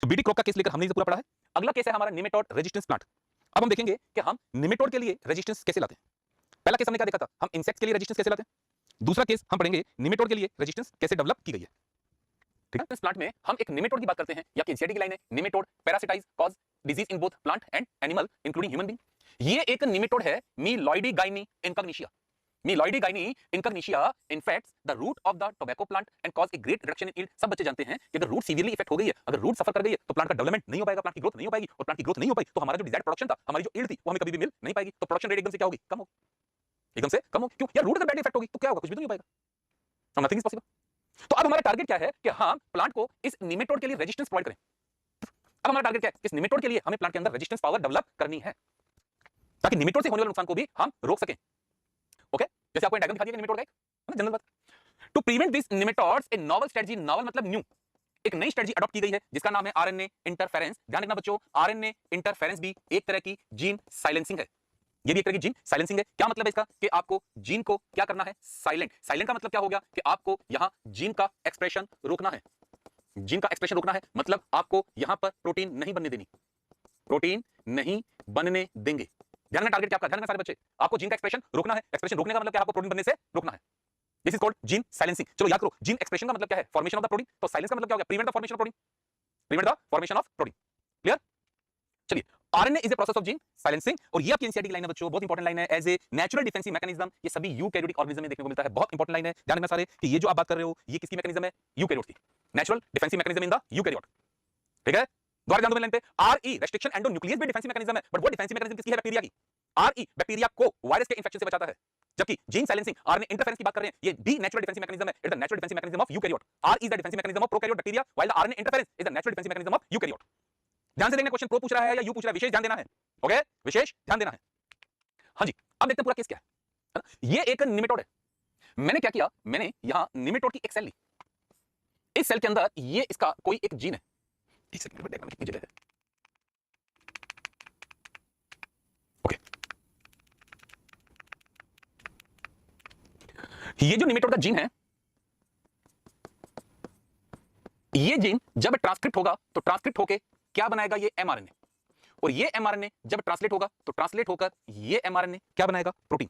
तो BT crop का case लेकर हमने इसे पूरा पढ़ा है। अगला केस है हमारा निमेटोड रेजिस्टेंस प्लांट। अब हम देखेंगे कि हम निमेटोड के लिए रेजिस्टेंस कैसे लाते हैं। पहला केस हमने क्या देखा था, हम इंसेक्ट्स के लिए रेजिस्टेंस कैसे लाते हैं। दूसरा केस हम पढ़ेंगे निमेटोड के लिए रेजिस्टेंस कैसे डेवलप की गई है। ठीक है, इस प्लांट में हम एक निमेटोड की बात करते हैं या एनसीईआरटी की लाइन है, nematode parasitise cause disease in both plant and animal including human being. ये एक निमेटोड है मीलॉइडीगाइनी इनकॉग्निशिया। Meloidigine incognitia infects the root of the tobacco plant and cause a great reduction in yield। सब बच्चे जानते हैं कि अगर रूट सीवियरली इफेक्ट हो गई है, अगर रूट सफर कर गई है, तो प्लांट का डेवलपमेंट नहीं हो पाएगा, प्लांट की ग्रोथ नहीं हो पाएगी, और प्लांट की ग्रोथ नहीं हो पाई तो हमारा जो डिजायर्ड प्रोडक्शन था, हमारी जो यील्ड थी, वो हमें कभी भी मिल नहीं पाएगी। तो प्रोडक्शन रेट एकदम से क्या होगी, कम होगी, एकदम से कम होगी। क्यों यार, रूट अगर बैड इफेक्ट होगी तो क्या होगा, कुछ भी तो नहीं हो पाएगा, नथिंग इज पॉसिबल। तो अब हमारा टारगेट क्या है कि हम प्लांट को इस निमेटोड के लिए रेजिस्टेंस प्रोवाइड करें। अब हमारा टारगेट क्या है, इस निमेटोड के लिए हमें प्लांट के अंदर रेजिस्टेंस पावर डेवलप करनी है, ताकि निमेटोड से होने वाले नुकसान को भी हम रोक सकें। ओके, जैसे आपको डायग्राम दिखा दिया निमेटोड का, एक जनरल बात। To prevent this nematodes a novel strategy, novel मतलब न्यू, एक नई स्ट्रेटजी अडॉप्ट की गई है जिसका नाम है आरएनए इंटरफेरेंस। ध्यान रखना बच्चों, आरएनए इंटरफेरेंस भी एक तरह की जीन साइलेंसिंग है। ये भी एक तरह की जीन साइलेंसिंग है। क्या मतलब है इसका, कि आपको जीन को क्या करना है, साइलेंट। साइलेंट का मतलब क्या हो गया, कि आपको यहां जीन का एक्सप्रेशन रोकना है। जीन का एक्सप्रेशन रोकना है मतलब आपको यहां पर प्रोटीन नहीं बनने देनी, प्रोटीन नहीं बनने देंगे। ध्यान रखना टारगेट क्या आपका, ध्यान रखना सारे बच्चे, आपको जीन का एक्सप्रेशन रोकना है। एक्सप्रेशन रोकने का मतलब क्या, आपको प्रोटीन बनने से रोकना है। This is called gene silencing. चलो याद करो, जीन एक्सप्रेशन का मतलब क्या है, फॉर्मेशन ऑफ द प्रोटीन। तो साइलेंस का मतलब क्या हो गया, prevent the formation of protein, prevent the formation of protein. Clear. चलिए, RNA is a process of gene silencing, और ये आपकी एनसीईआरटी की लाइन है बच्चों, बहुत इंपॉर्टेंट लाइन है। As a natural defensive mechanism, ये सभी यूकैरियोटिक ऑर्गेनिज्म में देखने को मिलता है। बहुत इंपॉर्टेंट लाइन है, ध्यान रखना सारे कि ये जो आप बात कर रहे हो, ये किसकी मैकेनिज्म है, यूकैरियोट की, natural defensive mechanism in the eukaryote. ठीक है, दोबारा ध्यान दो लाइन पे, आरई रेस्ट्रिक्शन एंडोन्यूक्लियस भी डिफेंसिव मैकेनिज्म है, बट वो डिफेंसिव मैकेनिज्म किसकी है, बैक्टीरिया की। आरई बैक्टीरिया को वायरस के इंफेक्शन से बचाता है, जबकि जीन साइलेंसिंग आरएनए इंटरफेरेंस की बात कर रहे हैं, ये भी नेचुरल डिफेंसिव मैकेनिज्म है। It is the natural defensive mechanism of eukaryote. R is the defensive mechanism of prokaryote bacteria, while the RNA interference is the natural defensive mechanism of eukaryote. ध्यान से देखना, क्वेश्चन प्रो पूछ रहा है या you पूछ रहा है, विशेष ध्यान देना है। ओके, विशेष ध्यान देना है। हाँ जी, अब देखते हैं पूरा केस क्या है ना? ये एक निमेटोड है। मैंने क्या किया, मैंने यहां निमेटोड की एक सेल ली, इस सेल के अंदर ये इसका कोई एक जीन है। एक सेकंड में देखना कितनी जगह है। ओके, ये जो निमेटोड का जीन है, ये जीन जब ट्रांसक्रिप्ट होगा तो ट्रांसक्रिप्ट होके क्या बनाएगा, ये एमआरएनए, और ये एमआरएनए जब ट्रांसलेट होगा तो ट्रांसलेट होकर ये एमआरएनए क्या बनाएगा, प्रोटीन।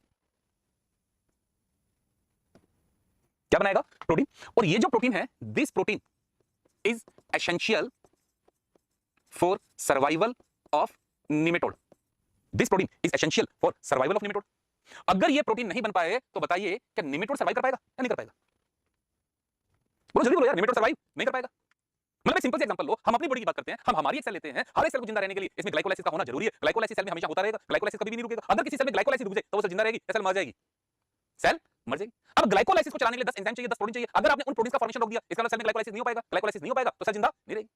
क्या बनाएगा, प्रोटीन। और ये जो प्रोटीन है, this protein is essential for survival of nematode. This protein is essential for survival of nematode. अगर ये प्रोटीन नहीं बन पाए तो बताइए क्या निमेटोड सर्वाइव कर पाएगा या नहीं कर पाएगा, बोलो जल्दी बोलो यार, निमेटोड सर्वाइव नहीं कर पाएगा। मतलब सिंपल सी एग्जांपल लो, हम अपनी बॉडी की बात करते हैं, हम हमारी एक सेल लेते हैं, हर एक सेल को जिंदा रहने के लिए इसमें ग्लाइकोलाइसिस का होना जरूरी है। ग्लाइकोलाइसिस सेल में हमेशा होता रहेगा, ग्लाइकोलाइसिस कभी भी नहीं रुकेगा। अगर किसी सेल में ग्लाइकोलाइसिस रुक जाए तो वो सेल जिंदा रहेगी, सेल मर जाएगी, सेल मर जाएगी। अब ग्लाइकोलाइसिस को चलाने के लिए 10 एंजाइम चाहिए, 10 प्रोटीन चाहिए। अगर आपने उन प्रोटीन का फॉर्मेशन रोक दिया, इसका मतलब सेल में ग्लाइकोलाइसिस नहीं हो पाएगा, ग्लाइकोलाइसिस नहीं हो पाएगा तो सेल जिंदा नहीं रहेगी।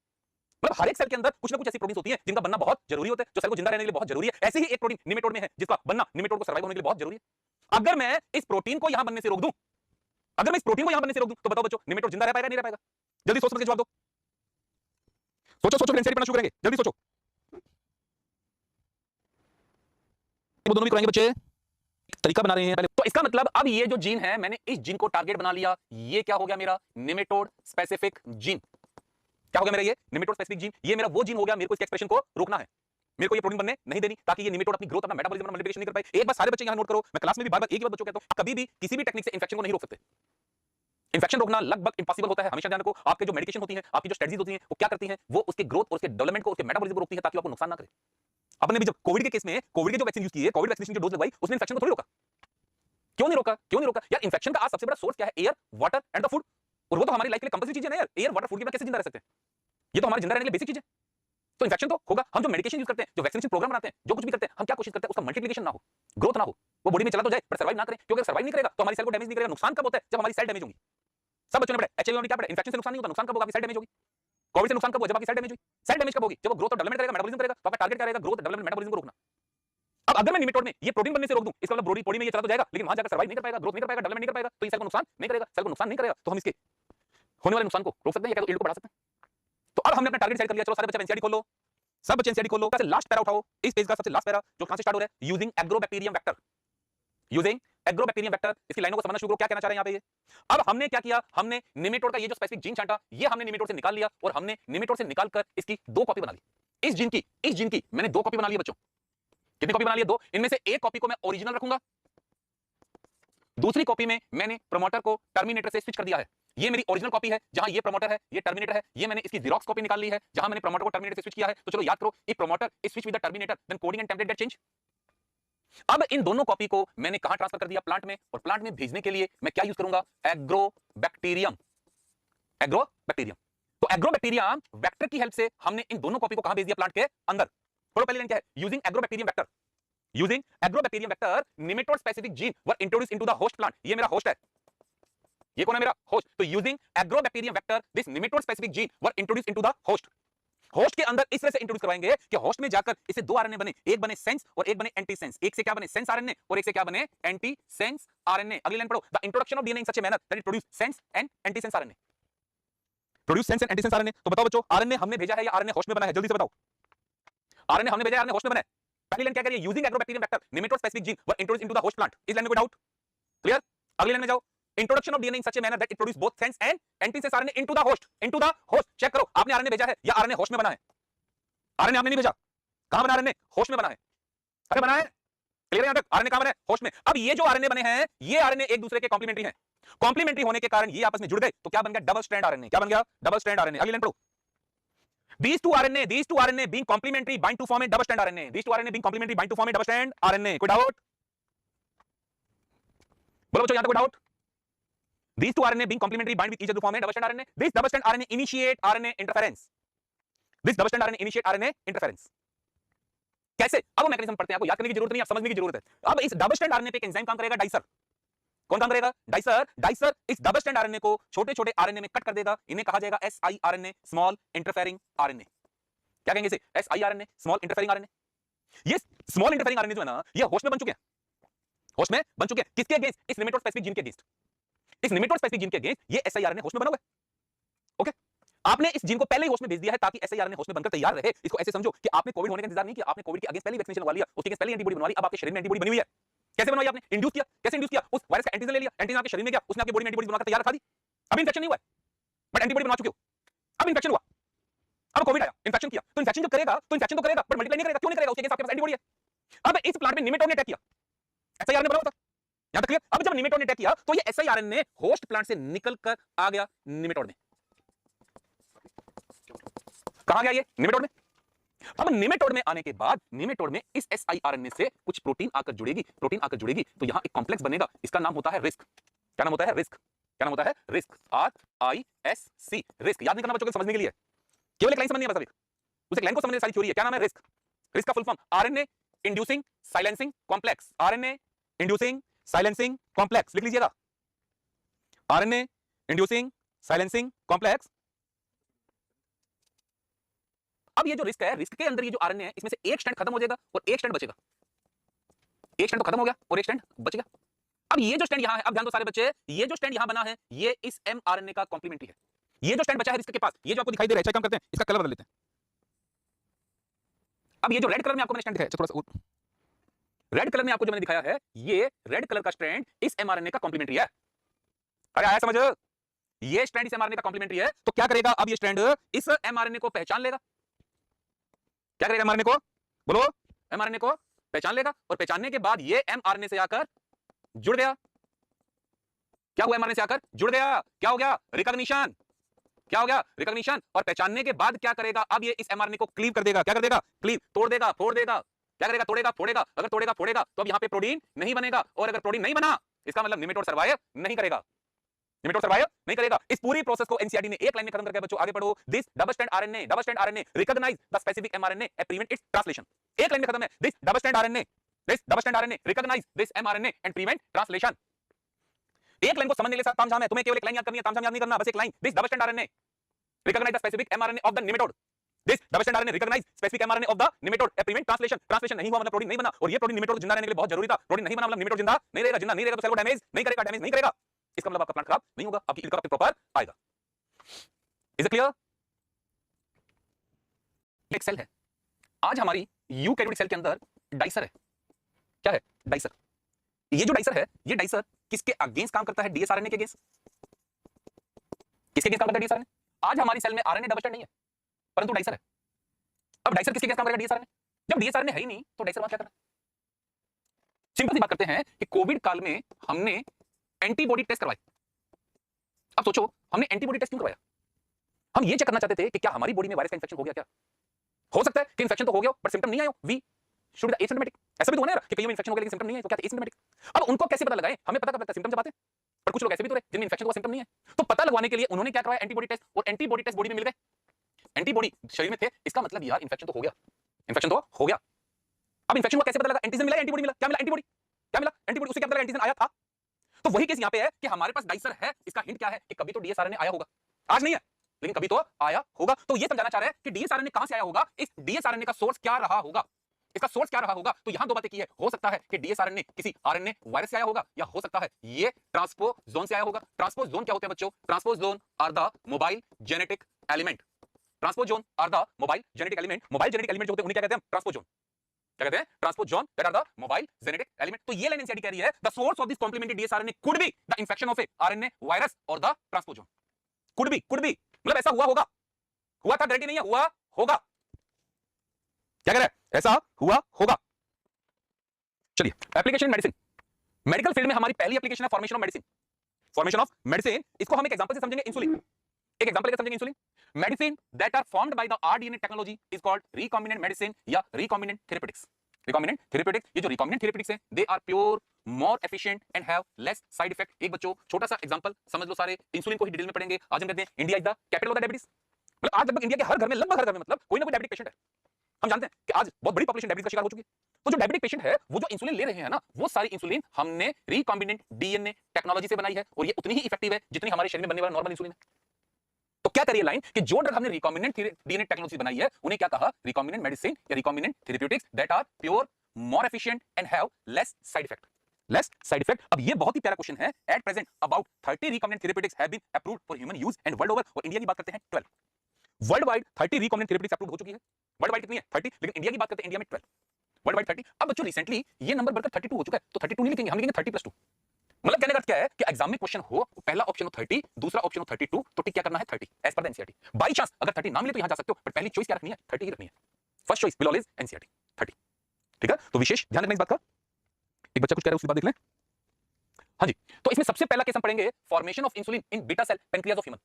मतलब हर एक सेल के अंदर कुछ ना कुछ ऐसी प्रोटीन होती है जिनका बनना बहुत जरूरी होता है, जो सेल को जिंदा रहने के लिए बहुत जरूरी है। ऐसे ही एक प्रोटीन निमेटोड में है जिसका बनना निमेटोड को सर्वाइव होने के लिए बहुत जरूरी है। अगर मैं इस प्रोटीन को यहां बनने से रोक दूं, अगर मैं इस प्रोटीन को यहां बनने से रोक दूं, तो बताओ बच्चों, निमेटोड जिंदा रह पाएगा नहीं रह पाएगा, जल्दी सोच समझ के जवाब दो। सोचो सोचो, फिर एनसीईआरटी पढ़ना शुरू करेंगे, जल्दी सोचो। वो दोनों भी कराएंगे बच्चे, तरीका बना रहे हैं पहले। तो इसका मतलब अब ये जो जीन है, मैंने इस जीन को टारगेट बना लिया, ये क्या हो गया मेरा, निमेटोड स्पेसिफिक जीन। क्या हो गया मेरा, ये निमेटोड स्पेसिफिक जीन, ये मेरा वो जीन हो गया, मेरे को इसके एक्सप्रेशन को रोकना है, मेरे को ये प्रोटीन बनने नहीं देनी, ताकि ये निमेटोड अपनी ग्रोथ, अपना मेटाबॉलिज्म, अपना मल्टीप्लिकेशन नहीं कर पाए। एक बात सारे बच्चे यहां नोट करो, मैं क्लास में भी बार-बार एक ही बात बच्चों को कहता हूं, कभी भी किसी भी टेक्निक से इंफेक्शन को नहीं रोक सकते। इंफेक्शन रोकना लगभग इंपॉसिबल होता है, हमेशा ध्यान रखो। आपके जो मेडिकेशन होती है, आपकी जो स्ट्रेटजीज होती हैं, वो क्या करती हैं, वो उसके ग्रोथ और उसके डेवलपमेंट को, उसके मेटाबॉलिज्म को रोकती है, ताकि आपको नुकसान ना करे। आपने भी जब कोविड के केस में कोविड के जो वैक्सीन यूज की है, कोविड वैक्सीनेशन जो डोज लगवाई, उसने इंफेक्शन को थोड़ी रोका। क्यों नहीं रोका, क्यों नहीं रोका यार, इंफेक्शन का आज सबसे बड़ा सोर्स क्या है, air, water and the food, और वो तो हमारी लाइफ के लिए कंपल्सरी चीज है ना यार। एयर, वाटर, फूड के बिना कैसे जिंदा रह सकते हैं, ये तो हमारे जिंदा रहने के लिए बेसिक चीज है। तो इंफेक्शन तो होगा। हम जो मेडिकेशन यूज करते हैं, जो वैक्सीनेशन प्रोग्राम बनाते हैं, जो कुछ भी करते हैं, हम क्या कोशिश करते हैं, उसका मल्टीप्लिकेशन ना हो, ग्रोथ ना हो, वो बॉडी में चला तो जाए पर सर्वाइव ना करे, क्योंकि सर्वाइव नहीं करेगा तो हमारी सेल को डैमेज नहीं करेगा। नुकसान कब होता है, जब हमारी सेल डैमेज होगी। सब बच्चों ने पढ़ा एचआईवी में क्या पढ़ा, इंफेक्शन से नुकसान नहीं होता, नुकसान कब होगा, आपकी सेल डैमेज होगी। कोविड से नुकसान कब हुआ, जब आपकी सेल डैमेज हुई। सेल डैमेज कब होगी, जब वो ग्रोथ और डेवलपमेंट करेगा, मेटाबॉलिज्म करेगा। तो आपका टारगेट क्या रहेगा, ग्रोथ, डेवलपमेंट, मेटाबॉलिज्म को रोकना। अब अगर मैं निमेटोड में ये प्रोटीन बनने से रोक दूं, इसका मतलब बॉडी में ये चला तो जाएगा, लेकिन वहां जाकर सर्वाइव नहीं कर पाएगा, ग्रोथ नहीं कर पाएगा, डेवलपमेंट नहीं कर पाएगा, तो ये सेल को नुकसान नहीं करेगा। सेल को नुकसान नहीं करेगा तो हम इसके होने वाले नुकसान को रोक सकते हैं या तो यील्ड को बढ़ा सकते हैं। तो अब हमने अपना टारगेट सेट कर लिया। चलो सारे बच्चे एनसीईआरटी खोलो, सब बच्चे एनसीईआरटी खोलो, लास्ट पैरा उठाओ, इस पेज का सबसे लास्ट पैरा जो कहां से स्टार्ट हो रहा है, using agrobacterium vector, using agrobacterium vector, इसकी लाइनों को समझना शुरू करो, क्या कहना चाह रहे हैं यहाँ पे ये। अब हमने क्या किया, हमने निमेटोड का ये जो स्पेसिफिक जीन छांटा, ये हमने निमेटोड से निकाल लिया और हमने निमेटोड से निकालकर इसकी 2 कॉपी बना ली। इस जीन की मैंने 2 कॉपी बना ली है बच्चों। कितनी कॉपी बना ली है? 2। इनमें से एक कॉपी को मैं ओरिजिनल रखूंगा, दूसरी कॉपी में मैंने प्रमोटर को टर्मिनेटर से स्विच कर दिया है। ये मेरी ओरिजिनल कॉपी है, जहां ये प्रमोटर है, ये टर्मिनेटर है। ये मैंने इसकी जेरॉक्स कॉपी निकाल ली है, जहां मैंने प्रमोटर को टर्मिनेटर से स्विच किया है। तो चलो याद करो, if promoter is switch with the terminator then coding and template get change. अब इन दोनों कॉपी को मैंने कहां ट्रांसफर कर दिया? प्लांट में। और प्लांट में भेजने के लिए मैं क्या यूज करूंगा? एग्रोबैक्टीरियम। एग्रोबैक्टीरियम। तो एग्रोबैक्टीरियम वेक्टर की हेल्प से हमने इन दोनों कॉपी को कहां भेज दिया? प्लांट के अंदर। थोड़ा पहले लाइन क्या है? Using agrobacterium vector, using agrobacterium vector nematode specific gene were introduced into the host plant. ये मेरा होस्ट है, ये कौन है? मेरा होस्ट। तो using agrobacterium vector this nematode specific gene were introduced into the host. Host के अंदर इस तरह से इंट्रोड्यूस करवाएंगे कि होस्ट में जाकर इससे 2 आरएनए बने, एक बने सेंस और एक बने एंटी सेंस। एक से क्या बने? सेंस आरएनए और एक से क्या बने? Anti sense RNA. अगली लाइन पढ़ो, the introduction of DNA in such a manner that it produce sense and anti sense RNA. Produce sense and anti sense RNA. तो बताओ बच्चों, आरएनए हमने भेजा है या आरएनए होस्ट में बना है? जल्दी से बताओ। आरएनए हमने भेजा है, आरएनए होस्ट में बना है। पहली लाइन क्या कह रही है? Using agrobacterium vector nematode specific gene were introduced into the host plant. इस लाइन में कोई डाउट? क्लियर? अगली लाइन में जाओ, introduction of DNA in such a manner that it produce both sense and anti sense RNA into the host. Into the host. Check करो, आपने RNA भेजा है या आरएनए होस्ट में बना है? आरएनए आपने नहीं भेजा, कहां बना? आरएनए होस्ट में बना है। अरे बना है, क्लियर है यहां तक? आरएनए कहां बना है? होस्ट में। अब ये जो आरएनए बने हैं, ये आरएनए एक दूसरे के कॉम्प्लीमेंट्री हैं। कॉम्प्लीमेंट्री होने के कारण ये आपस में जुड़ गए, तो क्या बन गया? Double strand RNA. क्या बन गया? Double strand RNA. अगली लाइन पढ़ो, these two RNA being complementary bind to form a double strand RNA. These two RNA being complementary bind to form a double strand RNA. कोई doubt? बोलो बच्चों, यहां तक कोई doubt? These two RNA being complementary bind with each other to form a double strand RNA. This double strand RNA initiate RNA interference. This double strand RNA initiate RNA interference. कैसे? अब वो mechanism पढ़ते हैं, आपको याद करने की जरूरत नहीं, आप समझने की जरूरत है। अब इस डबल स्ट्रैंड आरएनए पे एक एंजाइम काम करेगा, डाइसर। कौन काम करेगा? डाइसर। डाइसर इस डबल स्ट्रैंड आरएनए को छोटे-छोटे आरएनए में कट कर देगा। इन्हें कहा जाएगा siRNA, स्मॉल इंटरफेरिंग आरएनए। क्या कहेंगे इसे? siRNA, small interfering RNA. ये स्मॉल इंटरफेरिंग आरएनए जो है ना, ये होस्ट में बन चुके हैं। होस्ट में बन चुके हैं किसके अगेंस्ट? इस निमेटोड स्पेसिफिक जीन के अगेंस्ट। इस निमेटोड स्पेसिफिक जीन के अगेंस्ट ये siRNA होस्ट में बना हुआ है। ओके, आपने इस जीन को पहले ही होस्ट में भेज दिया है ताकि siRNA होस्ट में बनकर तैयार रहे। इसको ऐसे समझो कि आपने कोविड होने का इंतजार नहीं किया, आपने कोविड के अगेंस्ट पहले ही वैक्सीनेशन लगवा लिया, उसके अगेंस्ट पहले एंटीबॉडी बनवा ली। अब आपके शरीर में एंटीबॉडी बनी हुई है। कैसे बनवाई आपने? इंड्यूस किया। कैसे इंड्यूस किया? उस वायरस का एंटीजन ले लिया, एंटीजन आपके शरीर में गया, उसने आपकी बॉडी में एंटीबॉडी बनाकर तैयार रखा दी। अभी इंफेक्शन नहीं हुआ है, बट एंटीबॉडी बना चुके हो। अब इंफेक्शन हुआ, अब कोविड आया, इंफेक्शन किया, तो इंफेक्शन जब करेगा तो इंफेक्शन तो करेगा बट मल्टीप्लाई नहीं करेगा। क्यों नहीं करेगा? उसके अगेंस्ट आपके पास एंटीबॉडी है। अब इस प्लांट में निमेटोड ने अटैक किया, siRNA बना हुआ था। यहां तक क्लियर? अब जब निमेटोड ने अटैक किया तो ये siRNA होस्ट प्लांट से निकलकर आ गया निमेटोड में। कहां गया ये? निमेटोड में। अब निमेटोड में आने के बाद निमेटोड में इस siRNA से कुछ प्रोटीन आकर जुड़ेगी, प्रोटीन आकर जुड़ेगी तो यहां एक कॉम्प्लेक्स बनेगा, इसका नाम होता है रिस्क। क्या नाम होता है? रिस्क। क्या नाम होता है? रिस्क। RISC, risk. याद नहीं करना बच्चों के, समझने के लिए केवल एक लाइन समझनी है बस। अभी उस एक लाइन को समझने सारी थ्योरी है। क्या नाम है? रिस्क। रिस्क का full form RNA inducing silencing complex. RNA inducing silencing complex लिख लीजिएगा। RNA inducing silencing complex. अब ये जो रिस्क है, रिस्क के अंदर ये जो आरएनए है, इसमें से एक स्ट्रैंड खत्म हो जाएगा और एक स्ट्रैंड बचेगा। एक स्ट्रैंड तो खत्म हो गया और एक स्ट्रैंड बचेगा। अब ये जो स्ट्रैंड यहां है, अब ध्यान दो सारे बच्चे, ये जो स्ट्रैंड यहां बना है, ये इस एमआरएनए का कॉम्प्लीमेंट्री है। ये जो स्ट्रैंड बचा है रिस्क के पास, ये जो आपको दिखाई दे रहा है, क्या काम करते हैं? इसका कलर बदल लेते हैं। अब ये जो रेड कलर में आपको मैंने स्ट्रैंड दिखाया, थोड़ा सा रेड कलर में आपको जो मैंने दिखाया है, ये रेड कलर का स्ट्रैंड इस एमआरएनए का कॉम्प्लीमेंट्री है। अरे आया समझ? ये स्ट्रैंड इस एमआरएनए का कॉम्प्लीमेंट्री है, तो क्या करेगा? अब ये स्ट्रैंड इस एमआरएनए को पहचान लेगा। क्या करेगा एमआरएनए को? बोलो। एमआरएनए को पहचान लेगा और पहचानने के बाद ये एमआरएनए से आकर जुड़ गया। क्या हुआ? एमआरएनए से आकर जुड़ गया। क्या हो गया? रिकॉग्निशन। क्या हो गया? रिकॉग्निशन। और पहचानने के बाद क्या करेगा? अब ये इस एमआरएनए को क्लीव कर देगा। क्या कर देगा? क्लीव, तोड़ देगा, फोड़ देगा। क्या करेगा? तोड़ेगा, फोड़ेगा। अगर तोड़ेगा, फोड़ेगा तो अब यहां पे प्रोटीन नहीं बनेगा, और अगर प्रोटीन नहीं बना इसका मतलब निमेटोड सर्वाइव नहीं करेगा। निमेटोड सर्वाइव नहीं करेगा। इस पूरी प्रोसेस को एनसीईआरटी ने एक लाइन में खत्म करके बच्चों आगे पढ़ो। This double strand RNA recognise the specific mRNA and prevent its translation. एक लाइन में खत्म है। This double strand RNA recognise this mRNA and prevent translation. एक लाइन को समझने के लिए ताम झाम है, तुम्हें केवल एक लाइन याद करनी है, ताम झाम याद नहीं करना, बस एक line. This double strand RNA recognise the specific mRNA of the nematode. This double strand RNA recognise specific mRNA of the nematode and prevent translation. Translation नहीं हुआ मतलब प्रोटीन नहीं बना, और ये प्रोटीन निमेटोड जिंदा रहने के लिए बहुत जरूरी था। प्रोटीन नहीं बना मतलब निमेटोड जिंदा नहीं रहेगा। जिंदा नहीं रहेगा तो सेल को डैमेज नहीं करेगा, डैमेज नहीं करेगा, इसका मतलब आपका प्लांट खराब नहीं होगा, आपकी इल्का प्रॉपर आएगा। Is it clear? एक सेल है, आज हमारी यूकैरियोटिक सेल के अंदर डाइसर है। क्या है? डाइसर। ये जो डाइसर है, ये डाइसर किसके अगेंस्ट काम करता है? डीएसआरएनए के अगेंस्ट। किसके अगेंस्ट काम करता है डीएसआरएनए? आज हमारी सेल में आरएनए डबल स्टैंड नहीं है, परंतु डाइसर है। अब डाइसर किसके अगेंस्ट काम करेगा? डीएसआरएनए। जब डीएसआरएनए है ही नहीं तो डाइसर वहां क्या करना? सिंपल सी बात करते हैं कि कोविड काल में हमने एंटीबॉडी टेस्ट करवाए। अब सोचो हमने एंटीबॉडी टेस्ट क्यों करवाया? हम ये चेक करना चाहते थे कि क्या हमारी बॉडी में वायरस का इंफेक्शन हो गया क्या? हो सकता है कि इंफेक्शन तो हो गया बट सिम्टम नहीं आया, वी शुड बी एसिम्प्टोमेटिक। ऐसा भी तो होना है कि कईयों में इंफेक्शन हो गया लेकिन सिम्टम नहीं है, तो क्या एसिम्प्टोमेटिक। अब उनको कैसे पता लगाएं? हमें पता कब लगता है? सिम्टम जब आते हैं। पर कुछ लोग ऐसे भी तो रहे जिनमें इंफेक्शन हुआ सिम्टम नहीं है, तो पता लगवाने के लिए उन्होंने क्या करवाया? Antibody test. और एंटीबॉडी टेस्ट बॉडी में मिल गए, एंटीबॉडी शरीर में थे, इसका मतलब यार इंफेक्शन तो हो गया, इंफेक्शन तो हो गया। अब इंफेक्शन हुआ कैसे पता लगा? एंटीजन मिला, एंटीबॉडी मिला। क्या मिला? एंटीबॉडी। क्या मिला? एंटीबॉडी। उससे क्या पता लगा एंटीजन आया था? तो वही केस यहां पे है कि हमारे पास डाइसर है, इसका हिंट क्या है कि कभी तो डीएसआरएनए आया होगा, आज नहीं है लेकिन कभी तो आया होगा। तो ये समझाना चाह रहे हैं कि डीएसआरएनए कहां से आया होगा, इस डीएसआरएनए का सोर्स क्या रहा होगा, इसका सोर्स क्या रहा होगा। तो यहां दो बातें की है, हो सकता है कि डीएसआरएनए किसी आरएनए वायरस से आया होगा, या हो सकता है ये ट्रांसपोजोन से आया होगा। ट्रांसपोजोन क्या होते हैं बच्चों? Transposon are the mobile genetic element. Transposon are the mobile genetic element. Mobile genetic element जो होते हैं उन्हें क्या कहते हैं? ट्रांसपोजोन। क्या कहते हैं? Transposons that are the mobile genetic element. तो ये लाइन एनसीईआरटी कह रही है the source of this complementary dsRNA could be the infection of a RNA virus और द ट्रांसपोजोन। कुड बी मतलब ऐसा हुआ होगा, हुआ था गारंटी नहीं है, हुआ होगा। क्या कह रहा है? ऐसा हुआ होगा। चलिए एप्लीकेशन मेडिसिन, मेडिकल फील्ड में हमारी पहली एप्लीकेशन है formation of medicine. Formation of medicine, इसको हम एक एग्जांपल से समझेंगे, इंसुलिन। एक एग्जांपल लेकर समझेंगे insulin. Medicine that are formed by the rDNA technology is called recombinant medicine या रिकॉम्बिनेंट थेरेपेटिक्स। रिकॉम्बिनेंट थेरेपेटिक्स, ये जो रिकॉम्बिनेंट थेरेपेटिक्स है they are pure, more efficient and have less side effect. एक बच्चों छोटा सा एग्जांपल समझ लो, सारे इंसुलिन को ही डिटेल में पढ़ेंगे। आज हम कहते हैं India is the capital of the diabetes. मतलब आज लगभग इंडिया के हर घर में, लगभग हर घर में मतलब कोई ना कोई डायबिटिक पेशेंट है। हम जानते हैं कि आज बहुत बड़ी पॉपुलेशन डायबिटीज का शिकार हो चुकी है। तो जो डायबिटिक पेशेंट है वो जो इंसुलिन ले रहे हैं ना, वो सारी इंसुलिन हमने रिकॉम्बिनेंट डीएनए टेक्नोलॉजी से बनाई है, और ये उतनी ही इफेक्टिव है जितनी हमारे शरीर में बनने वाला नॉर्मल इंसुलिन है। तो क्या करिए लाइन कि जो ड्रग हमने रिकॉम्बिनेंट डीएनए टेक्नोलॉजी बनाई है उन्हें क्या कहा? रिकॉम्बिनेंट मेडिसिन या recombinant therapeutics that are pure, more efficient and have less side effect. Less side effect. अब ये बहुत ही प्यारा क्वेश्चन है। At present about 30 recombinant therapeutics have been approved for human use and world over, और India की बात करते हैं 12। Worldwide 30 recombinant therapeutics approve हो चुकी है। वर्ल्ड वाइड कितनी है? 30, लेकिन इंडिया की बात करते हैं, इंडिया में 12। Worldwide 30। अब बच्चों रिसेंटली ये नंबर बढ़कर 32 हो चुका है, तो 32 नहीं लिखेंगे, हम लिखेंगे 30+2। मतलब कहने का अर्थ क्या है कि एग्जाम में क्वेश्चन हो, पहला ऑप्शन हो 30, दूसरा ऑप्शन हो 32, तो टिक क्या करना है? 30 as per the NCERT. By chance अगर 30 ना मिले तो यहां जा सकते हो, पर पहली चॉइस क्या रखनी है? 30 ही रखनी है। First choice will always NCERT 30। ठीक है, तो विशेष ध्यान रखना इस बात का। एक बच्चा कुछ कह रहा है, उसकी बात देख लें। हाँ जी, तो इसमें सबसे पहला केस हम पढ़ेंगे formation of insulin in beta cell pancreas of human.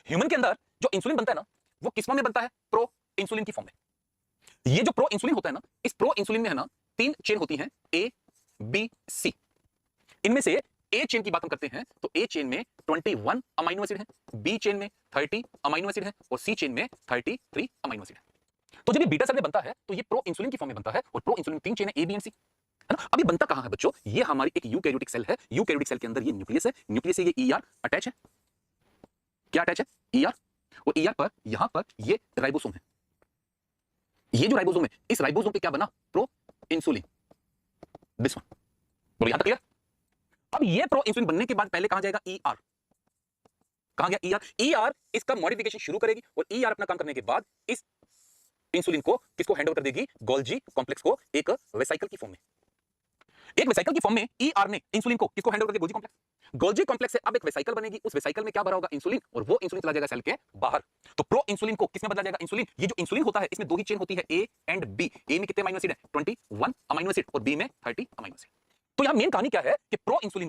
Human के अंदर जो इंसुलिन बनता है ना, वो किस फॉर्म में बनता है? प्रो इंसुलिन की फॉर्म में। ये जो प्रो इंसुलिन होता है ना, इस प्रो इंसुलिन में है ना 3 चेन होती हैं, ए बी सी। इनमें से ए चेन की बात हम करते हैं तो ए चेन में 21 अमीनो एसिड है, बी चेन में 30 अमीनो एसिड है, और सी चेन में 33 अमीनो एसिड है। तो जब ये बीटा सेल में बनता है तो ये प्रो इंसुलिन की फॉर्म में बनता है, और प्रो इंसुलिन 3 चेन है, ए बी एंड सी, है ना। अब ये बनता कहां है बच्चों? ये हमारी एक यूकैरियोटिक सेल है। यूकैरियोटिक सेल के अंदर ये न्यूक्लियस है, न्यूक्लियस से ये ईआर अटैच है। क्या अटैच है? ईआर। और ईआर पर यहां पर ये राइबोसोम है। ये जो राइबोसोम है, इस राइबोसोम पे क्या बना? Pro insulin, this one. बोलो यहां तक क्लियर? अब ये प्रो इंसुलिन बनने के बाद पहले कहां जाएगा? ईआर। कहां गया? ईआर। ईआर इसका मॉडिफिकेशन शुरू करेगी, और ईआर अपना काम करने के बाद इस इंसुलिन को किसको हैंड ओवर कर देगी? गोल्जी कॉम्प्लेक्स को, एक वेसिकल की फॉर्म में। एक वेसिकल की फॉर्म में ईआर ने इंसुलिन को किसको हैंड ओवर कर दिया? Golgi complex. गोल्जी कॉम्प्लेक्स से अब एक वेसिकल बनेगी, उस वेसिकल में क्या भरा होगा? इंसुलिन, और वो इंसुलिन चला जाएगा सेल के बाहर। तो प्रो इंसुलिन को किसमें बदला जाएगा? इंसुलिन। ये जो इंसुलिन होता है इसमें 2 ही चेन होती है, ए एंड बी। ए में कितने अमीनो एसिड है? 21 अमीनो एसिड, और बी में 30 अमीनो एसिड। तो यहां मेन कहानी क्या है कि प्रो इंसुलिन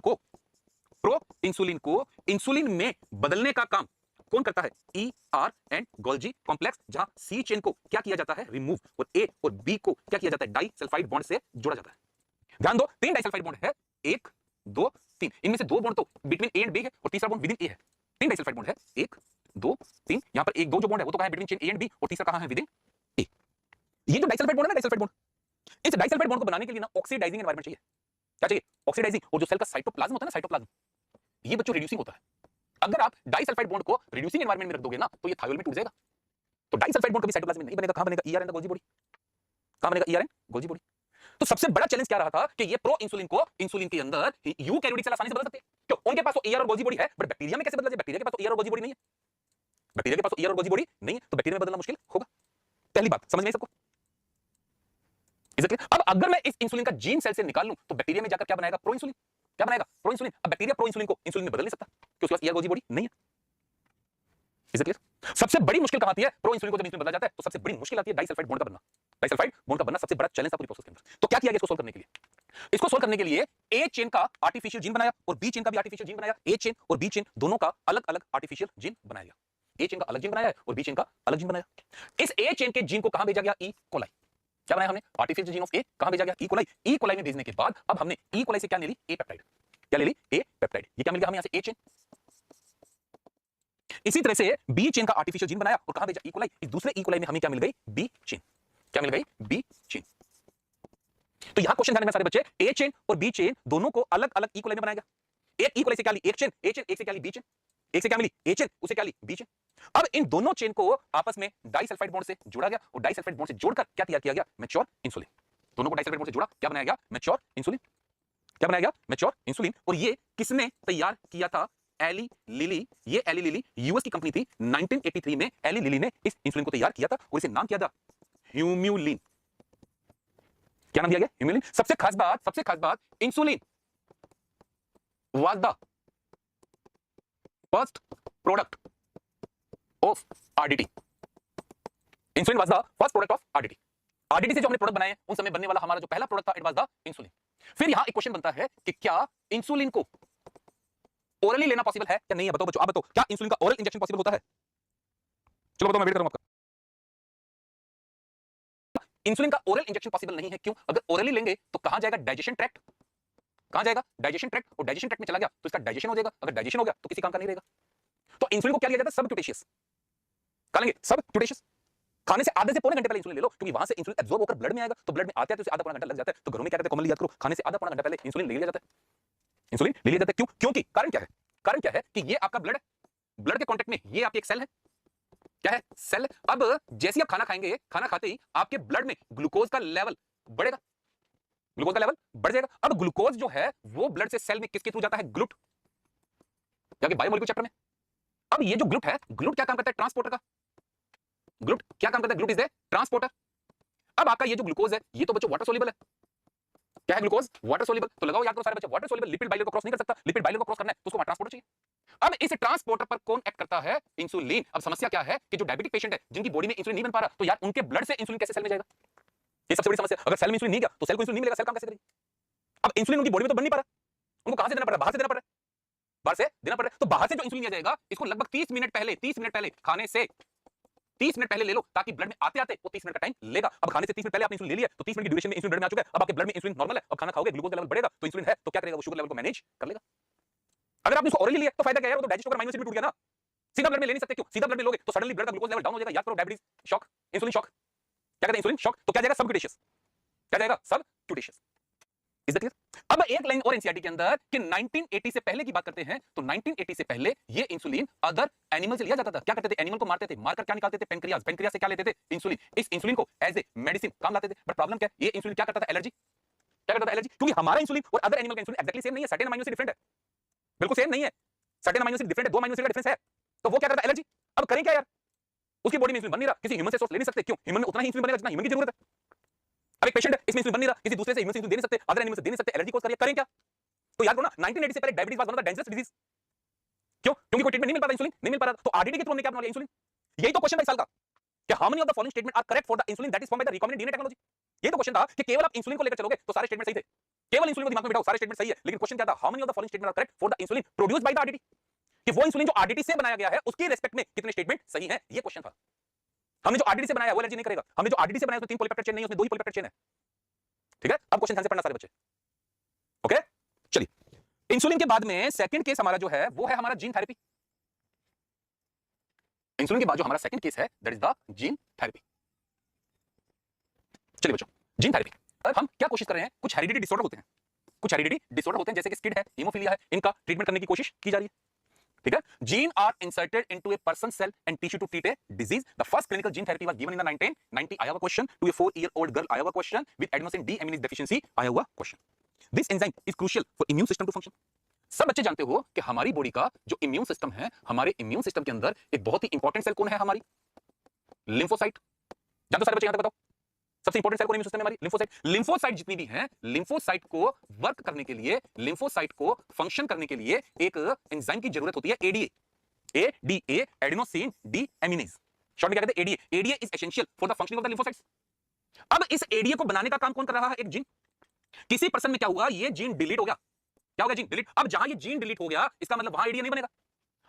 को इंसुलिन में बदलने का काम कौन करता है? E R and Golgi complex. जहां सी चेन को क्या किया जाता है? रिमूव, और ए और बी को क्या किया जाता है? डाई सल्फाइड बॉन्ड से जोड़ा जाता है। ध्यान दो, 3 डाई सल्फाइड बॉन्ड है, 1 2 3। इनमें से 2 बॉन्ड तो बिटवीन ए एंड बी है, और तीसरा बॉन्ड विद इन ए है। 3 डाई सल्फाइड बॉन्ड है, 1 2 3। यहां पर 1 2 जो बॉन्ड है वो तो कहां है? Between chain A and B, और तीसरा कहां है? Within A. ये जो डाई सल्फाइड बॉन्ड है ना, डाई सल्फाइड बॉन्ड, इस डाई सल्फाइड बॉन्ड को बनाने के लिए ना ऑक्सीडाइजिंग एनवायरनमेंट चाहिए। क्या चाहिए? ऑक्सीडाइजिंग। और जो सेल का साइटोप्लाज्म होता है ना, साइटोप्लाज्म, ये बच्चों रिड्यूसिंग होता है। अगर आप डाइसल्फाइड बॉन्ड को रिड्यूसिंग एनवायरनमेंट में रख दोगे ना, तो ये थायोल में टूट जाएगा। तो डाइसल्फाइड बॉन्ड कभी साइटोप्लाज्म में नहीं बनेगा। कहां बनेगा? ER and Golgi body. कहां बनेगा? ER and Golgi body. तो सबसे बड़ा चैलेंज क्या रहा था कि ये प्रो इंसुलिन को इंसुलिन के अंदर यूकैरियोटिक सेल आसानी से बदल सकते हैं। क्यों? उनके पास तो ईआर और गोल्जी बॉडी है, बट बैक्टीरिया में कैसे बदला जाए? बैक्टीरिया के पास तो ईआर और गोल्जी बॉडी नहीं है। बैक्टीरिया के पास तो ईआर और गोल्जी बॉडी नहीं है, तो बैक्टीरिया में बदलना मुश्किल होगा। पहली बात समझ में आई सबको? अब अगर मैं इस इंसुलिन का जीन सेल से निकाल लूं तो बैक्टीरिया में जाकर क्या बनाएगा? Pro insulin. क्या बनाएगा? Pro insulin. अब बैक्टीरिया प्रो इंसुलिन को इंसुलिन में बदल नहीं सकता क्योंकि उसके पास ईआरगोजी बॉडी नहीं है। Is it clear? सबसे बड़ी मुश्किल कहां आती है? प्रो इंसुलिन को जब इंसुलिन बदला जाता है तो सबसे बड़ी मुश्किल आती है डाइसल्फाइड बॉन्ड का बनना। डाइसल्फाइड बॉन्ड का बनना सबसे बड़ा चैलेंज था पूरी प्रोसेस के अंदर। तो क्या किया गया इसको सोल्व करने के लिए? इसको सोल्व करने के लिए ए चेन का आर्टिफिशियल जीन बनाया और बी चेन का भी आर्टिफिशियल जीन बनाया। ए चेन और बी चेन दोनों का अलग अलग आर्टिफिशियल जीन बनाया गया। ए चेन का अलग जीन बनाया है और बी चेन का अलग जीन बनाया। इस ए चेन के जीन को कहां भेजा गया? E coli. क्या बनाया हमने? आर्टिफिशियल जीन ऑफ ए। कहां भेजा गया? E coli. ई कोलाई में भेजने के बाद अब हमने ई कोलाई से क्या ले ली? ए पेप्टाइड। क्या ले ली? ए पेप्टाइड। ये क्या मिल गया हमें यहां से? A chain. इसी तरह से बी चेन का आर्टिफिशियल जीन बनाया और कहां भेजा? E coli. इस दूसरे ई कोलाई में हमें क्या मिल गई? B chain. क्या मिल गई? B chain. तो यहां क्वेश्चन ध्यान में सारे बच्चे, ए चेन और बी चेन दोनों को अलग अलग ई कोलाई में बनाया गया। एक ई कोलाई से क्या ली? एक चेन। ए चेन एक से क्या ली? B chain. एक से क्या मिली? ए चेन। उसे क्या ली? B chain. अब इन दोनों चेन को आपस में डाइसल्फाइड बॉन्ड से जोड़ा गया और डाइसल्फाइड बॉन्ड से जोड़कर क्या तैयार किया गया? Mature insulin. दोनों को डाइसल्फाइड बॉन्ड से जोड़ा, क्या बनाया गया? Mature insulin. क्या बनाया गया? Mature insulin. और ये किसने तैयार किया था? Eli Lilly. ये एली लिली यूएस की कंपनी थी। 1983 में एली लिली ने इस इंसुलिन को तैयार किया था और इसे नाम किया था ह्यूम्यूलिन। क्या नाम दिया गया? ह्यूम्यूलिन। सबसे खास बात, insulin was the first product of RDT. Insulin was the first product of RDT. RDT से जो हमने प्रोडक्ट बनाए उन समय बनने वाला हमारा जो पहला प्रोडक्ट था इट वाज द इंसुलिन। फिर यहां एक क्वेश्चन बनता है कि क्या इंसुलिन को ओरली लेना पॉसिबल है या नहीं है? बताओ बच्चों, आप बताओ, क्या इंसुलिन का ओरल इंजेक्शन पॉसिबल होता है? चलो बताओ, मैं वेट करूंगा आपका। इंसुलिन का ओरल इंजेक्शन पॉसिबल नहीं है। क्यों? अगर ओरली लेंगे तो कहां जाएगा? Digestion tract. कहां जाएगा? Digestion tract. और डाइजेशन ट्रैक्ट में चला गया तो इसका डाइजेशन हो जाएगा। अगर डाइजेशन हो गया तो किसी काम का नहीं रहेगा। तो इंसुलिन को क्या लिया जाता है? सबक्यूटेशियस। क्या लेंगे? सबक्यूटेशियस। खाने से आधे से पौने घंटे पहले इंसुलिन ले लो, क्योंकि वहां से इंसुलिन एब्जॉर्ब होकर ब्लड में आएगा, तो ब्लड में आते हैं तो उसे आधा पौना घंटा लग जाता है। तो घरों में क्या कहते हैं? कॉमनली याद करो, खाने से आधा पौना घंटा पहले इंसुलिन ले लिया जाता है। इंसुलिन ले लिया जाता है। क्यों? क्योंकि कारण क्या है? कारण क्या है कि ये आपका ब्लड है, ब्लड के कांटेक्ट में ये आपकी एक सेल है। क्या है? सेल। अब जैसे ही आप खाना खाएंगे, खाना खाते ही आपके ब्लड में ग्लूकोज का लेवल बढ़ेगा। ग्लूकोज का लेवल बढ़ जाएगा। अब ग्लूकोज जो है वो ब्लड से सेल में किसके थ्रू जाता है? ग्लूट। क्योंकि बायोमोलिक्यूल चैप्टर में। अब ये जो ग्लूट है, ग्लूट क्या काम करता है? ट्रांसपोर्टर का। ग्लूट क्या काम करता है? GLUT is the transporter. अब आपका ये जो ग्लूकोज है ये तो बच्चों वाटर सोल्यूबल है। क्या है? Glucose water soluble. तो लगाओ याद करो सारे बच्चे, वाटर सोल्यूबल लिपिड बाइलेयर को क्रॉस नहीं कर सकता। लिपिड बाइलेयर को क्रॉस करना है तो उसको ट्रांसपोर्टर चाहिए। अब इस ट्रांसपोर्टर पर कौन एक्ट करता है? इंसुलिन। अब समस्या क्या है कि जो डायबिटिक पेशेंट है जिनकी बॉडी में इंसुलिन नहीं बन पा रहा, तो यार उनके ब्लड से इंसुलिन कैसे सेल में जाएगा? ये सबसे बड़ी समस्या। अगर सेल में इंसुलिन नहीं गया तो सेल को इंसुलिन नहीं मिलेगा, सेल काम कैसे करेगी? अब इंसुलिन उनकी बॉडी में तो बन नहीं पा रहा, उनको कहां से देना पड़ रहा है? बाहर से देना पड़ रहा है। बाहर से देना पड़ रहा है। तो बाहर से जो इंसुलिन लिया जाएगा इसको लगभग 30 मिनट पहले खाने से 30 मिनट पहले ले लो, ताकि ब्लड में आते आते वो 30 मिनट का टाइम लेगा। अब खाने से 30 मिनट पहले आपने इंसुलिन ले लिया तो 30 मिनट की ड्यूरेशन में इंसुलिन ब्लड में आ चुका है। अब आपके ब्लड में इंसुलिन नॉर्मल है। अब खाना खाओगे, ग्लूकोज लेवल बढ़ेगा तो इंसुलिन है तो क्या करेगा? वो शुगर लेवल को मैनेज कर लेगा। अगर आपने उसको ओरली लिया तो फायदा क्या है? वो तो डाइजेस्ट होकर माइनस भी टूट गया ना। सीधा ब्लड में ले नहीं सकते। क्यों? सीधा ब्लड में लोगे तो सडनली ब्लड का ग्लूकोज लेवल डाउन हो जाएगा। याद करो, डायबिटीज शॉक, इंसुलिन शॉक। क्या कहते हैं? Insulin shock. तो क्या जाएगा? सबक्यूटेशियस। क्या जाएगा? सबक्यूटेशियस। Is that clear? अब एक लाइन और एनसीईआरटी के अंदर कि 1980 से पहले की बात करते हैं, तो 1980 से पहले ये इंसुलिन अदर एनिमल से लिया जाता था। क्या करते थे? एनिमल को मारते थे, मारकर क्या निकालते थे? पेनक्रियाज। पेनक्रियाज से क्या लेते थे? इंसुलिन। इस इंसुलिन को एज ए मेडिसिन काम लाते थे। बट प्रॉब्लम क्या है? ये इंसुलिन क्या करता था? एलर्जी। क्या करता था? एलर्जी। क्योंकि हमारा इंसुलिन और अदर एनिमल का इंसुलिन एक्जेक्टली सेम नहीं है, सर्टेन अमाइनो एसिड डिफरेंट है। बिल्कुल सेम नहीं है, सर्टेन अमाइनो एसिड डिफरेंट है, 2 अमाइनो एसिड का डिफरेंस है। तो वो क्या करता है? एलर्जी। अब करें क्या यार? उसकी बॉडी में इंसुलिन बन नहीं रहा, किसी ह्यूमन से सोर्स ले नहीं सकते। क्यों? ह्यूमन में उतना ही इंसुलिन बनेगा जितना ह्यूमन की जरूरत है। अब एक पेशेंट है, इसमें इंसुलिन बन नहीं रहा, किसी दूसरे से ह्यूमन से इंसुलिन दे नहीं सकते, अदर एनिमल से दे नहीं सकते, एलर्जी कॉज करिए, करें क्या? तो याद करो ना, 1980 से पहले diabetes was one of the dangerous disease. क्यों? क्योंकि कोई ट्रीटमेंट नहीं मिल पाता, इंसुलिन नहीं मिल पा रहा। तो आरडीटी के थ्रू हमने क्या बना लिया? इंसुलिन। यही तो क्वेश्चन था इस साल का कि how many of the following statement are correct for the insulin that is formed by the recombinant DNA technology. ये तो क्वेश्चन था कि केवल आप इंसुलिन को लेकर चलोगे तो सारे स्टेटमेंट सही थे। केवल इंसुलिन को दिमाग में बिठाओ, सारे स्टेटमेंट सही है। लेकिन क्वेश्चन क्या था? How many of the following statement are correct for the insulin produced by the RDT. कि वो इंसुलिन जो आरडीटी से बनाया गया है उसकी रिस्पेक्ट में कितने स्टेटमेंट सही हैं, ये क्वेश्चन था। हमने जो आरडीटी से बनाया वो एलर्जी नहीं करेगा। हमने जो आरडीटी से बनाया उसमें 3 पॉलीपेप्टाइड चेन नहीं है, उसमें 2 ही पॉलीपेप्टाइड चेन है। ठीक है? अब क्वेश्चन ध्यान से पढ़ना सारे बच्चे। ओके, चलिए। इंसुलिन के बाद में सेकंड केस हमारा जो है वो है हमारा जीन थेरेपी। इंसुलिन के बाद जो हमारा सेकंड केस है that is the gene therapy. चलिए बच्चों, जीन थेरेपी। अब हम क्या कोशिश कर रहे हैं? कुछ हेरिडिटी डिसऑर्डर होते हैं, कुछ हेरिडिटी डिसऑर्डर होते हैं जैसे कि स्किड है, हीमोफीलिया है, इनका ट्रीटमेंट करने की कोशिश की जा रही है। ठीक है? Gene are inserted into a person cell and tissue to treat a disease. The first clinical gene therapy was given in the 1990। आया हुआ question to A 4-year-old girl. आया हुआ question with adenosine deaminase deficiency. आया हुआ question. This enzyme is crucial for immune system to function. सब बच्चे जानते हो कि हमारी बॉडी का जो इम्यून सिस्टम है, हमारे इम्यून सिस्टम के अंदर एक बहुत ही इंपॉर्टेंट सेल कौन है? हमारी लिम्फोसाइट। जानते हो सारे बच्चे? यहां तक बताओ। सबसे इंपॉर्टेंट सेल कौन इम्यून सिस्टम में हमारी? लिम्फोसाइट। लिम्फोसाइट जितनी भी हैं, लिम्फोसाइट को वर्क करने के लिए, लिम्फोसाइट को फंक्शन करने के लिए एक एंजाइम की जरूरत होती है, ADA. ADA, adenosine deaminase, short में क्या कहते हैं? ADA. ADA is essential for the functioning of the lymphocytes. अब इस एडीए को बनाने का काम कौन कर रहा है? एक जीन। किसी पर्सन में क्या हुआ? ये जीन डिलीट हो गया। क्या हो गया? Gene delete. अब जहां ये जीन डिलीट हो गया, इसका मतलब वहां एडीए नहीं बनेगा।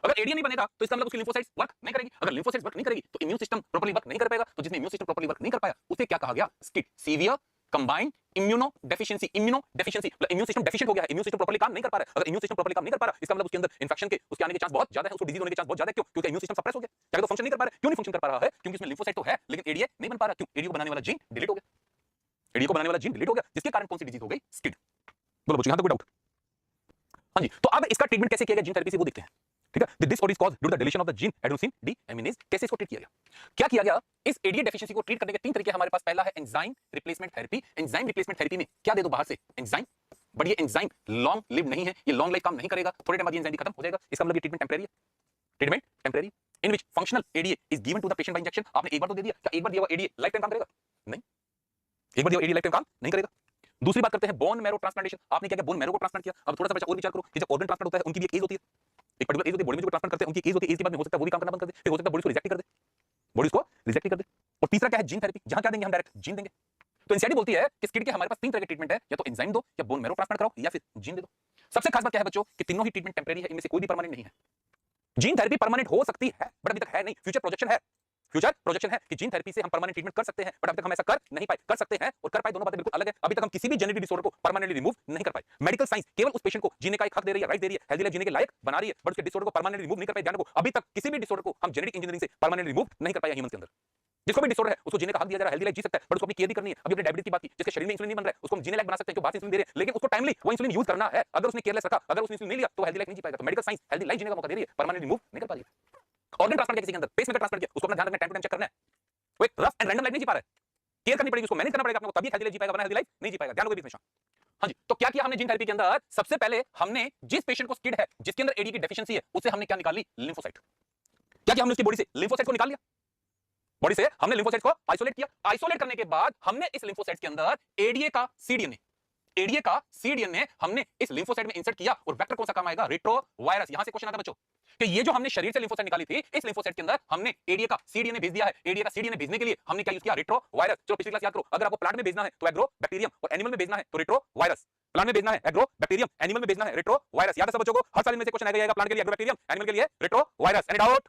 अगर एडीए नहीं बनेगा तो इसका मतलब उसकी लिम्फोसाइट्स वर्क नहीं करेगी। अगर लिम्फोसाइट्स वर्क नहीं करेगी तो इम्यून सिस्टम प्रॉपर्ली वर्क नहीं कर पाएगा। तो जिसने इम्यून सिस्टम प्रॉपर्ली वर्क नहीं कर पाया, उसे क्या कहा गया? Skid, severe combined immuno deficiency. Immuno deficiency, immune system deficient हो गया है, इम्यून सिस्टम प्रॉपर्ली काम नहीं कर पा रहा है। अगर इम्यून सिस्टम प्रॉपर्ली काम नहीं कर पा रहा, इसका मतलब उसके अंदर इंफेक्शन के, उसके आने के चांस बहुत ज्यादा है, उसको डिजीज होने के चांस बहुत ज्यादा है। क्यों? क्योंकि इम्यून सिस्टम सप्रेस हो गया, क्या तो फंक्शन नहीं कर पा रहा है। क्यों नहीं फंक्शन कर पा रहा है? क्योंकि उसमें लिम्फोसाइट तो है लेकिन एडीए नहीं बन पा रहा। क्यों? एडीए को बनाने वाला जीन डिलीट हो गया। एडीए को बनाने वाला जीन डिलीट हो गया, जिसके कारण कौन सी डिजीज हो गई? स्किड। बोलो बच्चों, यहां तक कोई डाउट? हाँ जी, तो अब इसका ट्रीटमेंट कैसे किया गया जीन थेरेपी से, वो देखते हैं। ठीक है, this is caused due to the deletion of the gene adenosine deaminase. कैसे इसको ट्रीट किया गया? क्या किया गया? इस एडीए डेफिशिएंसी को ट्रीट करने के तीन तरीके हमारे पास। पहला है enzyme replacement therapy. Enzyme replacement therapy में क्या दे दो बाहर से? एंजाइम। बट ये एंजाइम लॉन्ग लिव नहीं है, ये लॉन्ग लाइफ काम नहीं करेगा, थोड़े टाइम बाद ये एंजाइम खत्म हो जाएगा। इसका मतलब ये ट्रीटमेंट टेम्परेरी है। Treatment temporary in which functional ADA is given to the patient by injection. आपने एक बार तो दे दिया, क्या एक बार दिया हुआ एडीए लाइफ टाइम काम करेगा? नहीं, एक बार दिया एडीए लाइफ टाइम काम नहीं करेगा। दूसरी बात करते हैं बोन मैरो ट्रांसप्लांटेशन। आपने क्या किया? बोन मैरो को ट्रांसप्लांट किया। अब थोड़ा सा बच्चा और विचार करो कि जब ऑर्गन ट्रांसप्लांट होता है उनकी भी एक एज होती है, एक पर्टिकुलर एज होती है, बॉडी में जो ट्रांसप्लांट करते हैं उनकी एज होती है। एज के बाद में हो सकता है वो भी काम करना बंद कर दे, फिर हो सकता है बॉडी को रिजेक्ट कर दे, बॉडी को रिजेक्ट कर दे। और तीसरा क्या है? जीन थेरेपी, जहां क्या देंगे? हम डायरेक्ट जीन देंगे। तो एनसीईआरटी बोलती है कि स्किड के हमारे पास तीन तरह के ट्रीटमेंट है, या तो एंजाइम दो, या बोन मैरो ट्रांसप्लांट कराओ, या फिर जीन दे दो। सबसे खास बात क्या है बच्चों कि तीनों ही ट्रीटमेंट टेम्परेरी है, इनमें से कोई भी परमानेंट नहीं है। जीन थेरेपी परमानेंट हो सकती है बट अभी तक है नहीं, फ्यूचर प्रोजेक्शन है। फ्यूचर प्रोजेक्शन है कि जीन थेरेपी से हम परमानेंट ट्रीटमेंट कर सकते हैं, बट अभी तक हम ऐसा कर नहीं पाए। कर सकते हैं और कर पाए, दोनों बातें बिल्कुल अलग है। अभी तक हम किसी भी जेनेटिक डिसऑर्डर को परमानेंटली रिमूव नहीं कर पाए। मेडिकल साइंस केवल उस पेशेंट को जीने का एक हक दे रही है, राइट दे रही है, हेल्दी लाइफ जीने के लायक बना रही है, बट उसके डिसऑर्डर को परमानेंटली रिमूव नहीं कर पाए। ध्यान रखो, अभी तक किसी भी डिसऑर्डर को हम जेनेटिक इंजीनियरिंग से परमानेंटली रिमूव नहीं कर पाए ह्यूमन के अंदर। जिसको भी डिसऑर्डर है उसको जीने का हक दिया जा रहा है, हेल्दी लाइफ जी सकता है, बट उसको अपनी केयर भी करनी है। अभी अपने डायबिटीज की बात की, जिसके शरीर में इंसुलिन नहीं बन रहा है, उसको हम जीने लायक बना सकते हैं, जो बात इंसुलिन दे रहे हैं, लेकिन उसको टाइमली वो इंसुलिन यूज करना है। अगर उसने केयरलेस रखा, अगर उसने इंसुलिन नहीं लिया, तो हेल्दी लाइफ नहीं जी पाएगा। तो मेडिकल साइंस हेल्दी लाइफ जीने का मौका दे रही है, परमानेंटली रिमूव नहीं कर पा रही है। ऑर्गन ट्रांसप्लांट किसी के अंदर, पेसमेकर ट्रांसप्लांट किया, उसको अपना ध्यान रखना, टाइम टू टाइम चेक करना है। वो एक रफ एंड रैंडम लाइफ नहीं जी पा रहा है, केयर करनी पड़ेगी, उसको मैनेज करना पड़ेगा अपने को, तभी हेल्दी लाइफ जी पाएगा, वरना हेल्दी लाइफ नहीं जी पाएगा। ध्यान रखो बीच में। हाँ जी, तो क्या किया हमने जीन थेरेपी के अंदर? सबसे पहले हमने जिस पेशेंट को स्किड है, जिसके अंदर एडी की डेफिशिएंसी है, उससे हमने क्या निकाली? लिम्फोसाइट। क्या किया हमने? उसकी बॉडी से लिम्फोसाइट को निकाल लिया। बॉडी से हमने लिम्फोसाइट को आइसोलेट किया। आइसोलेट करने के बाद हमने इस लिम्फोसाइट के अंदर एडीए का सीडीएनए, एडीए का सीडीएनए हमने इस लिम्फोसाइट में इंसर्ट किया। और वेक्टर कौन सा काम आएगा? रेट्रोवायरस। यहां से क्वेश्चन आता है बच्चों कि ये जो हमने शरीर से लिम्फोसाइट निकाली थी, इस लिम्फोसाइट के अंदर हमने एडीए का सीडीएनए भेज दिया है। एडीए का सीडीएनए भेजने के लिए हमने क्या यूज किया? रेट्रोवायरस। चलो पिछली क्लास याद करो, अगर आपको प्लांट में भेजना है तो एग्रो बैक्टीरियम, और एनिमल में भेजना है तो रेट्रोवायरस। प्लांट में भेजना है एग्रो बैक्टीरियम, एनिमल में भेजना है रेट्रोवायरस। याद है सब बच्चों को? हर साल इनमें से क्वेश्चन आएगा, प्लांट के लिए एग्रो बैक्टीरियम, एनिमल के लिए रेट्रोवायरस। Any doubt?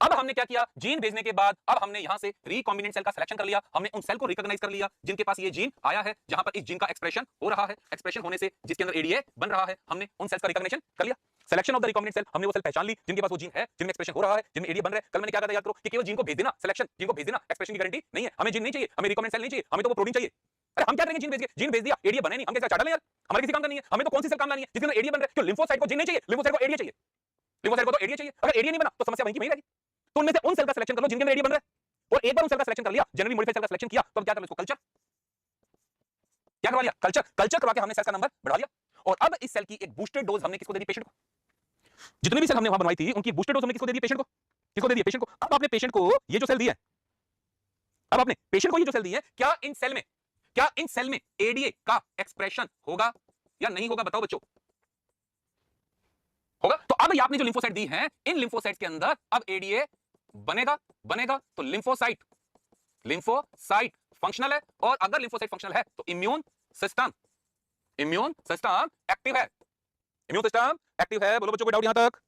अब हमने क्या किया? जीन भेजने के बाद अब हमने यहां से रिकॉम्बिनेंट सेल का सिलेक्शन कर लिया। हमने उन सेल को रिकॉग्नाइज कर लिया जिनके पास ये जीन आया है, जहां पर इस जीन का एक्सप्रेशन हो रहा है। एक्सप्रेशन होने से जिसके अंदर एडीए बन रहा है, हमने उन सेल्स का रिकॉग्निशन कर लिया। Selection of the recombinant cell, हमने वो सेल पहचान ली जिनके पास वो जीन है, जिनमें एक्सप्रेशन हो रहा है, जिनमें एडीए बन रहा है। कल मैंने क्या कहा था याद करो कि केवल जीन को भेज देना, सिलेक्शन जीन को भेज देना, एक्सप्रेशन की गारंटी नहीं है। हमें जीन नहीं चाहिए, हमें रिकॉम्बिनेंट सेल नहीं चाहिए, हमें तो वो प्रोटीन चाहिए। अरे हम क्या करेंगे? जीन भेज के, जीन भेज दिया, एडीए बने नहीं, हम कैसे चाटा लें यार? हमारे किसी काम का नहीं है। हमें तो कौन सी सेल काम लानी है? जिसके अंदर एडीए बन रहा है। क्यों? लिम्फोसाइट को जीन नहीं चाहिए, लिम्फोसाइट को एडीए चाहिए, लिम्फोसाइट को तो एडीए चाहिए। अगर एडीए नहीं बना तो समस्या वहीं की वहीं रहेगी। तो उनमें से उन सेल का सिलेक्शन कर लो जिनके अंदर एडीए बन रहा है। और एक बार उन सेल का सिलेक्शन कर लिया, जनरली मॉडिफाइड सेल का सिलेक्शन किया, तो अब क्या कर लो? इसको कल्चर क्या करवा लिया? कल्चर। कल्चर करवा के हमने सेल का नंबर बढ़ा दिया। और अब इस सेल की एक बूस्टर डोज हमने किसको दे दी? पेशेंट को। जितने भी सेल हमने वहां बनवाई थी उनकी बूस्टर डोज हमने किसको दे दी? पेशेंट को। किसको दे दी? पेशेंट को। अब आपने पेशेंट को ये जो सेल दी है, अब आपने पेशेंट को ये जो सेल दी है, क्या इन सेल में एडीए का एक्सप्रेशन होगा या नहीं होगा? बताओ बच्चों। होगा। तो अब ये आपने जो लिम्फोसाइट दी है, इन लिम्फोसाइट के अंदर अब एडीए बनेगा तो लिम्फोसाइट फंक्शनल है। और अगर लिम्फोसाइट फंक्शनल है तो इम्यून सिस्टम एक्टिव है। इम्यून सिस्टम एक्टिव है। बोलो बच्चों, कोई डाउट यहां तक?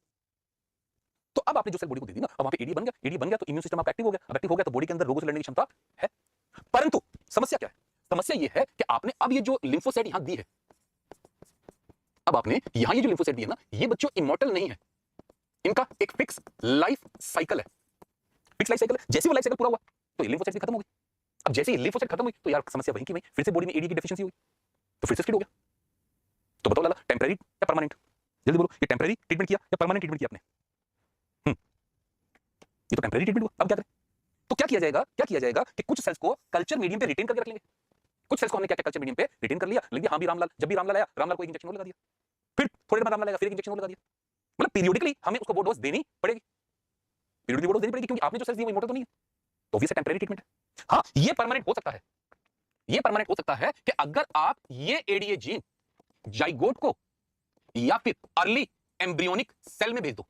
तो अब आपने जो सेल बॉडी को दे दी ना, अब वहां पे एडीए बन गया। एडीए बन गया तो इम्यून सिस्टम आपका एक्टिव हो गया। अब एक्टिव हो गया तो बॉडी के अंदर रोगों से लड़ने की क्षमता है। परंतु समस्या क्या है? समस्या यह है कि आपने अब ये जो लिम्फोसाइट यहां दी है, अब आपने यहां ये जो लिम्फोसाइट दी है ना, ये बच्चों इमॉर्टल नहीं है। इनका एक फिक्स लाइफ साइकिल है। फिक्स लाइफ साइकिल है। जैसे वो लाइफ साइकिल पूरा हुआ तो ये लिम्फोसाइट खत्म हो गई। अब जैसे ही लिम्फोसाइट खत्म हुई तो यार समस्या वहीं की वहीं, फिर से बॉडी में एडीए की डेफिशिएंसी हुई, तो फिर से स्किड हो गया। तो बताओ लाला, टेम्परेरी या परमानेंट? जल्दी बोलो, ये टेम्परेरी ट्रीटमेंट किया या परमानेंट ट्रीटमेंट किया आपने? ये तो टेम्परेरी ट्रीटमेंट हुआ। अब क्या करें? तो क्या किया जाएगा कि कुछ सेल्स को कल्चर मीडियम पे रिटेन करके रख लेंगे। कुछ सेल्स को हमने क्या कल्चर मीडियम पे रिटेन कर लिया, लेकिन हाँ भी रामलाल, जब भी रामलाल आया, रामलाल को एक इंजेक्शन और लगा दिया, फिर थोड़ी देर बाद रामलाल आएगा, फिर एक इंजेक्शन और लगा दिया। मतलब पीरियडिकली हमें उसको वो डोज देनी पड़ेगी, पीरियडिकली वो डोज देनी पड़ेगी, क्योंकि आपने जो सेल्स दी वो इमॉर्टल तो नहीं है। तो ऑब्वियसली टेम्परेरी ट्रीटमेंट है। हाँ, ये परमानेंट हो सकता है, ये परमानेंट हो सकता है कि अगर आप ये एडीए जीन जाइगोट को या फिर अर्ली एम्ब्रियोनिक सेल में भेज दो,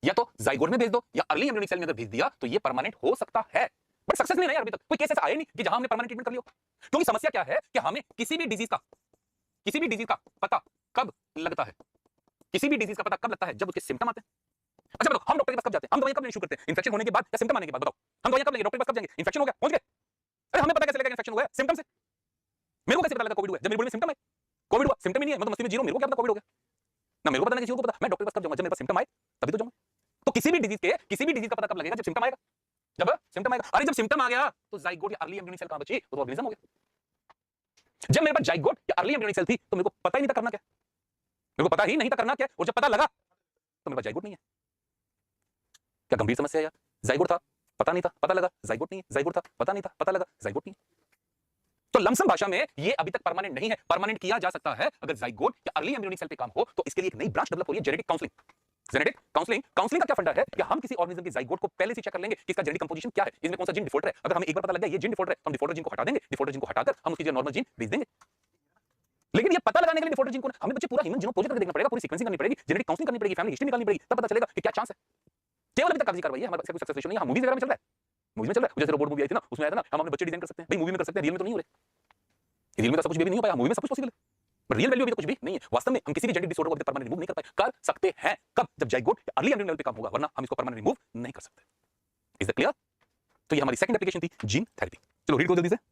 या तो जाइगोट में भेज दो या अर्ली एम्ब्रियोनिक सेल में अगर भेज दिया तो ये परमानेंट हो सकता है। बट सक्सेस नहीं है यार, अभी तक कोई केस ऐसा आया नहीं कि जहां हमने परमानेंट ट्रीटमेंट कर लिया। क्योंकि समस्या क्या है कि हमें किसी भी डिजीज का पता कब लगता है, किसी भी डिजीज का पता कब लगता है, जब उसके सिम्टम आते हैं। अच्छा बताओ, हम डॉक्टर के पास कब जाते हैं? हम दवाई कब लेनी शुरू करते हैं? इन्फेक्शन होने के बाद या सिम्टम आने के बाद? बताओ, हम दवाई कब लेंगे? डॉक्टर के पास कब जाएंगे? इन्फेक्शन हो गया, पहुंच गए। अरे हमें पता कैसे लगेगा इन्फेक्शन हुआ है? सिम्टम से। मेरे को कैसे पता लगा कोविड हुआ है? जब मेरे बॉडी में सिम्टम है। कोविड हुआ, सिम्टम ही नहीं है, मतलब मस्ती में जीरो, मेरे को क्या पता कोविड हो गया? ना मेरे को पता ना किसी को पता। मैं डॉक्टर के पास कब जाऊंगा? जब मेरे पास सिम्टम आए तभी तो जाऊंगा। तो किसी भी डिजीज का पता कब लगेगा? जब सिम्टम आएगा। जब सिम्टम आएगा। अरे जब सिम्टम आ गया तो जाइगोट या अर्ली एम्ब्रियोनिक सेल कहां बची? वो तो ऑर्गेनिज्म हो गया। जब मेरे पास जाइगोट या अर्ली एम्ब्रियोनिक सेल थी तो मेरे को पता ही नहीं था करना क्या, मेरे को पता ही नहीं था करना क्या, और जब पता लगा तो मेरे पास जाइगोट नहीं है। क्या गंभीर समस्या है यार। जाइगोट था, पता नहीं था, पता लगा जाइगोट नहीं है, जाइगोट था, पता नहीं था, पता लगा जाइगोट नहीं है। तो लमसम भाषा में ये अभी तक परमानेंट नहीं है। परमानेंट किया जा सकता है अगर जाइगोट या अर्ली एम्ब्रियोनिक सेल पे काम हो, तो इसके लिए एक नई ब्रांच डेवलप हो रही है, जेनेटिक काउंसलिंग। जेनेटिक काउंसलिंग का क्या फंडा है कि हम किसी ऑर्गेनिज्म के जाइगोट को पहले से चेक कर लेंगे कि इसका जेनेटिक कंपोजिशन क्या है, इसमें कौन सा जीन डिफॉल्टर है। अगर हमें एक बार पता लग गया ये जीन डिफॉल्टर है तो हम डिफॉल्टर जीन को हटा देंगे, डिफॉल्टर जीन को हटाकर हम उसकी जगह नॉर्मल जीन भेज देंगे। लेकिन ये पता लगाने के लिए डिफॉल्टर जीन को हमें बच्चे पूरा ह्यूमन जीनोम प्रोजेक्ट करके देखना पड़ेगा, पूरी सीक्वेंसिंग करनी पड़ेगी, जेनेटिक काउंसलिंग करनी पड़ेगी, फैमिली हिस्ट्री निकालनी पड़ेगी, तब पता चलेगा कि क्या चांस है। केवल अभी तक कागजी कार्रवाई है, हमारे पास कोई सक्सेस नहीं है। मूवीज वगैरह में चल रहा है, मूवीज में चल रहा है। जैसे रोबोट मूवी आई थी ना, उसमें आया था ना, हम अपने बच्चे डिजाइन कर सकते हैं। भाई मूवी में कर सकते हैं, रियल में तो नहीं हो रहे। रियल में तो सब कुछ भी नहीं हो पाया, मूवी में सब कुछ पॉसिबल है, पर रियल वैल्यू अभी तो कुछ भी नहीं है। वास्तव में हम किसी भी जेनेटिक डिसऑर्डर को अभी तक परमानेंट रिमूव नहीं कर पाए। कर सकते हैं कब? जब जाइगोट या अर्ली एम्ब्रियोनिक लेवल पे काम होगा, वरना हम इसको परमानेंट रिमूव नहीं कर सकते। Is that clear? तो ये हमारी सेकंड एप्लीकेशन थी जीन थेरेपी। चलो रीड करो जल्दी से।